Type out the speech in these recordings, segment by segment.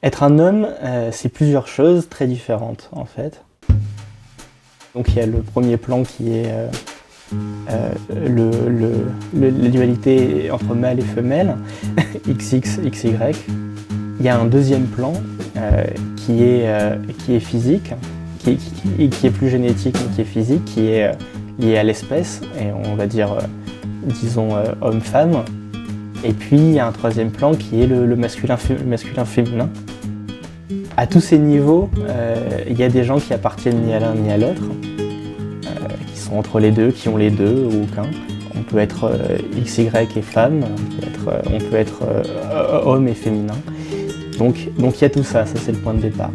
Être un homme, c'est plusieurs choses très différentes en fait. Donc il y a le premier plan qui est la dualité entre mâle et femelle, XX, XY. Il y a un deuxième plan qui est physique, qui est plus génétique mais qui est physique, qui est lié à l'espèce, et on va dire, disons, homme-femme. Et puis il y a un troisième plan qui est le masculin-féminin. À tous ces niveaux, il y a des gens qui appartiennent ni à l'un ni à l'autre, qui sont entre les deux, qui ont les deux ou aucun. On peut être XY et femme, on peut être homme et féminin. Donc il y a tout ça, ça c'est le point de départ.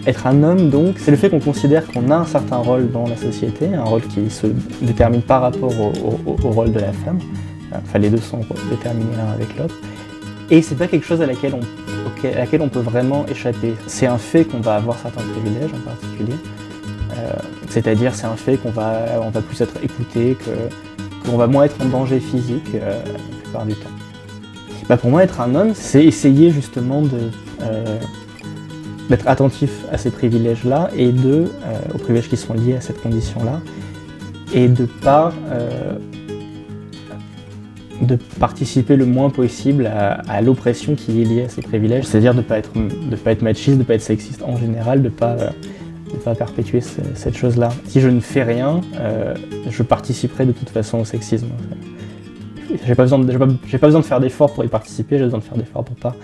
Être un homme, donc, c'est le fait qu'on considère qu'on a un certain rôle dans la société, un rôle qui se détermine par rapport au rôle de la femme. Enfin, les deux sont déterminés l'un avec l'autre. Et c'est pas quelque chose à laquelle on peut vraiment échapper. C'est un fait qu'on va avoir certains privilèges en particulier. C'est-à-dire, c'est un fait qu'on va plus être écouté, qu'on va moins être en danger physique la plupart du temps. Pour moi, être un homme, c'est essayer justement d'être attentif à ces privilèges-là et aux privilèges qui sont liés à cette condition-là, et de participer le moins possible à l'oppression qui est liée à ces privilèges, c'est-à-dire de ne pas être machiste, de ne pas être sexiste en général, de ne pas perpétuer cette chose-là. Si je ne fais rien, je participerai de toute façon au sexisme. J'ai pas besoin de faire d'efforts pour y participer, j'ai besoin de faire d'efforts pour pas